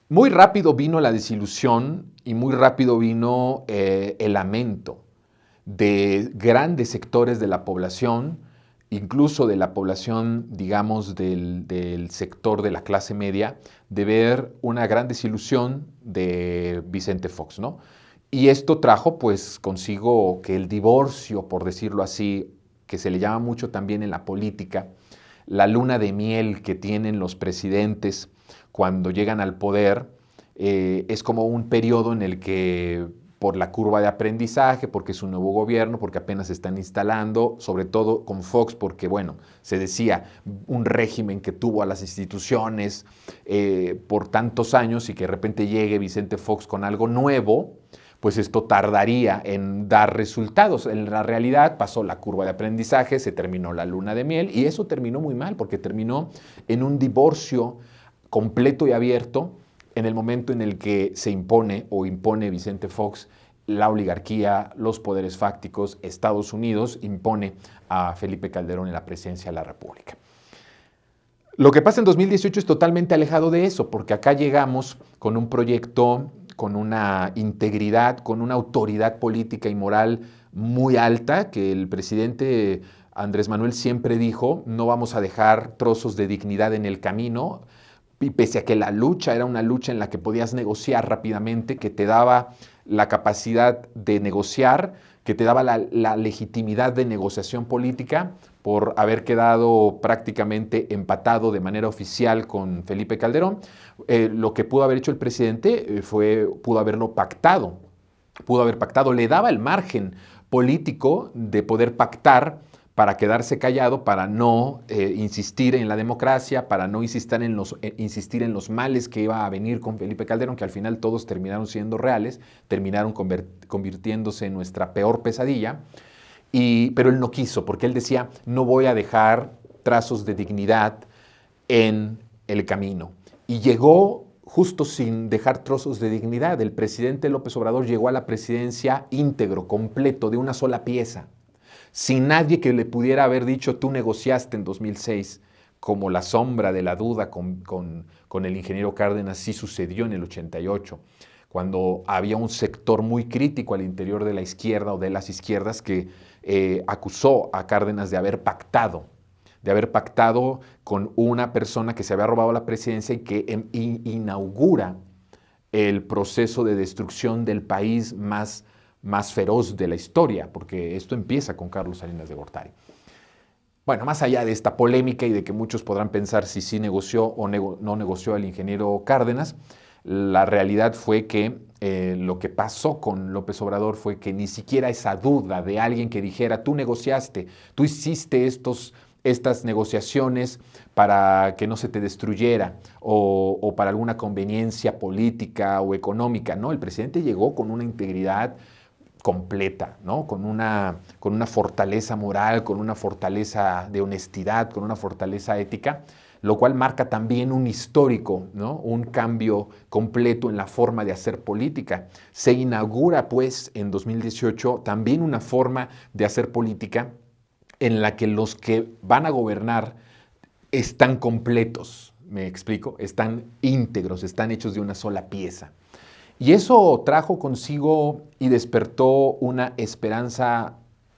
Muy rápido vino la desilusión y muy rápido vino el lamento de grandes sectores de la población, incluso de la población, digamos, del sector de la clase media, de ver una gran desilusión de Vicente Fox, ¿no? Y esto trajo pues consigo que el divorcio, por decirlo así, que se le llama mucho también en la política, la luna de miel que tienen los presidentes cuando llegan al poder, es como un periodo en el que por la curva de aprendizaje, porque es un nuevo gobierno, porque apenas se están instalando, sobre todo con Fox, porque, bueno, se decía, un régimen que tuvo a las instituciones por tantos años y que de repente llegue Vicente Fox con algo nuevo, pues esto tardaría en dar resultados. En la realidad pasó la curva de aprendizaje, se terminó la luna de miel y eso terminó muy mal porque terminó en un divorcio completo y abierto en el momento en el que se impone o impone Vicente Fox la oligarquía, los poderes fácticos, Estados Unidos impone a Felipe Calderón en la presidencia de la República. Lo que pasa en 2018 es totalmente alejado de eso, porque acá llegamos con un proyecto, con una integridad, con una autoridad política y moral muy alta, que el presidente Andrés Manuel siempre dijo, no vamos a dejar trozos de dignidad en el camino, y pese a que la lucha era una lucha en la que podías negociar rápidamente, que te daba la capacidad de negociar, que te daba la legitimidad de negociación política por haber quedado prácticamente empatado de manera oficial con Felipe Calderón, lo que pudo haber hecho el presidente pudo haberlo pactado, pudo haber pactado, le daba el margen político de poder pactar para quedarse callado, para no insistir en la democracia, para no insistir en los males que iba a venir con Felipe Calderón, que al final todos terminaron siendo reales, terminaron convirtiéndose en nuestra peor pesadilla, pero él no quiso, porque él decía, no voy a dejar trazos de dignidad en el camino. Y llegó justo sin dejar trozos de dignidad. El presidente López Obrador llegó a la presidencia íntegro, completo, de una sola pieza, sin nadie que le pudiera haber dicho, tú negociaste en 2006, como la sombra de la duda con el ingeniero Cárdenas sí sucedió en el 88, cuando había un sector muy crítico al interior de la izquierda o de las izquierdas que acusó a Cárdenas de haber pactado con una persona que se había robado la presidencia y que inaugura el proceso de destrucción del país más feroz de la historia, porque esto empieza con Carlos Salinas de Gortari. Bueno, más allá de esta polémica y de que muchos podrán pensar si sí negoció o no negoció el ingeniero Cárdenas, la realidad fue que lo que pasó con López Obrador fue que ni siquiera esa duda de alguien que dijera, tú negociaste, tú hiciste estas negociaciones para que no se te destruyera o para alguna conveniencia política o económica, ¿no? El presidente llegó con una integridad completa, ¿no? Con una fortaleza moral, con una fortaleza de honestidad, con una fortaleza ética, lo cual marca también un histórico, ¿no? Un cambio completo en la forma de hacer política. Se inaugura, pues, en 2018 también una forma de hacer política en la que los que van a gobernar están completos, ¿me explico? Están íntegros, están hechos de una sola pieza. Y eso trajo consigo y despertó una esperanza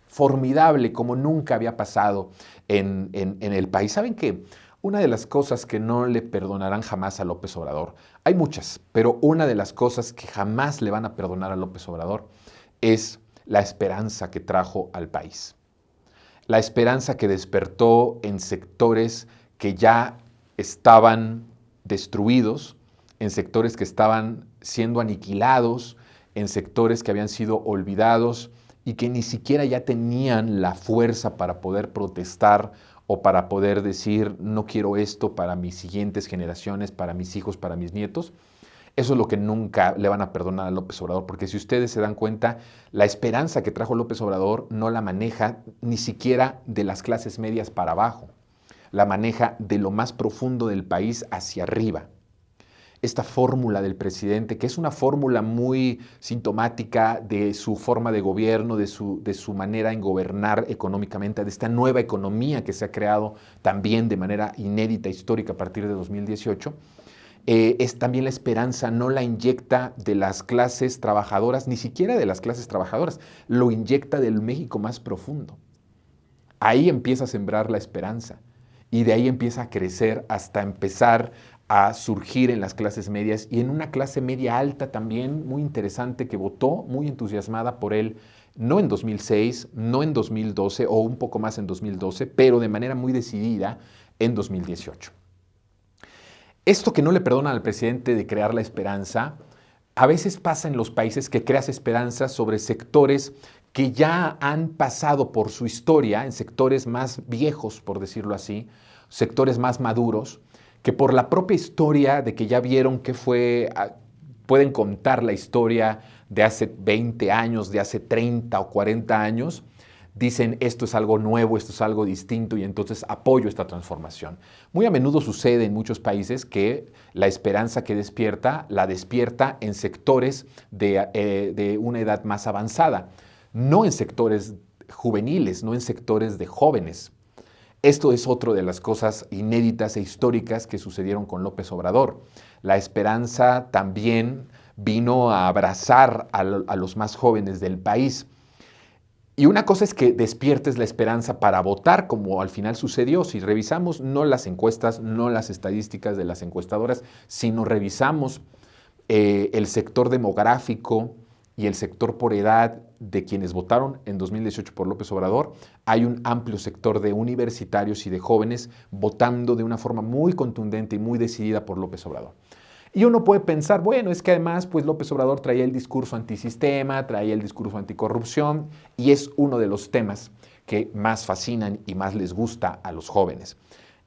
formidable como nunca había pasado en el país. ¿Saben qué? Una de las cosas que no le perdonarán jamás a López Obrador, hay muchas, pero una de las cosas que jamás le van a perdonar a López Obrador es la esperanza que trajo al país. La esperanza que despertó en sectores que ya estaban destruidos, en sectores que estaban siendo aniquilados, en sectores que habían sido olvidados y que ni siquiera ya tenían la fuerza para poder protestar o para poder decir no quiero esto para mis siguientes generaciones, para mis hijos, para mis nietos. Eso es lo que nunca le van a perdonar a López Obrador, porque si ustedes se dan cuenta, la esperanza que trajo López Obrador no la maneja ni siquiera de las clases medias para abajo, la maneja de lo más profundo del país hacia arriba. Esta fórmula del presidente, que es una fórmula muy sintomática de su forma de gobierno, de su manera en gobernar económicamente, de esta nueva economía que se ha creado también de manera inédita, histórica a partir de 2018, Es también la esperanza, no la inyecta de las clases trabajadoras, ni siquiera de las clases trabajadoras, lo inyecta del México más profundo. Ahí empieza a sembrar la esperanza y de ahí empieza a crecer hasta empezar a surgir en las clases medias y en una clase media alta también muy interesante que votó muy entusiasmada por él, no en 2006, no en 2012 o un poco más en 2012, pero de manera muy decidida en 2018. Esto que no le perdonan al presidente de crear la esperanza, a veces pasa en los países que creas esperanza sobre sectores que ya han pasado por su historia, en sectores más viejos, por decirlo así, sectores más maduros, que por la propia historia de que ya vieron que fue, pueden contar la historia de hace 20 años, de hace 30 o 40 años, dicen esto es algo nuevo, esto es algo distinto y entonces apoyo esta transformación. Muy a menudo sucede en muchos países que la esperanza que despierta, la despierta en sectores de una edad más avanzada, no en sectores juveniles, no en sectores de jóvenes. Esto es otra de las cosas inéditas e históricas que sucedieron con López Obrador. La esperanza también vino a abrazar a los más jóvenes del país. Y una cosa es que despiertes la esperanza para votar, como al final sucedió. Si revisamos no las encuestas, no las estadísticas de las encuestadoras, sino revisamos el sector demográfico y el sector por edad de quienes votaron en 2018 por López Obrador, hay un amplio sector de universitarios y de jóvenes votando de una forma muy contundente y muy decidida por López Obrador. Y uno puede pensar, bueno, es que además pues López Obrador traía el discurso antisistema, traía el discurso anticorrupción y es uno de los temas que más fascinan y más les gusta a los jóvenes.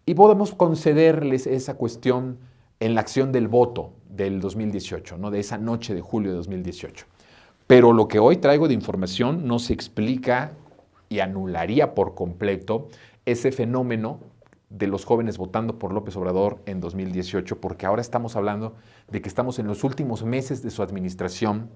Y podemos concederles esa cuestión en la acción del voto del 2018, ¿no? De esa noche de julio de 2018. Pero lo que hoy traigo de información no se explica y anularía por completo ese fenómeno de los jóvenes votando por López Obrador en 2018, porque ahora estamos hablando de que estamos en los últimos meses de su administración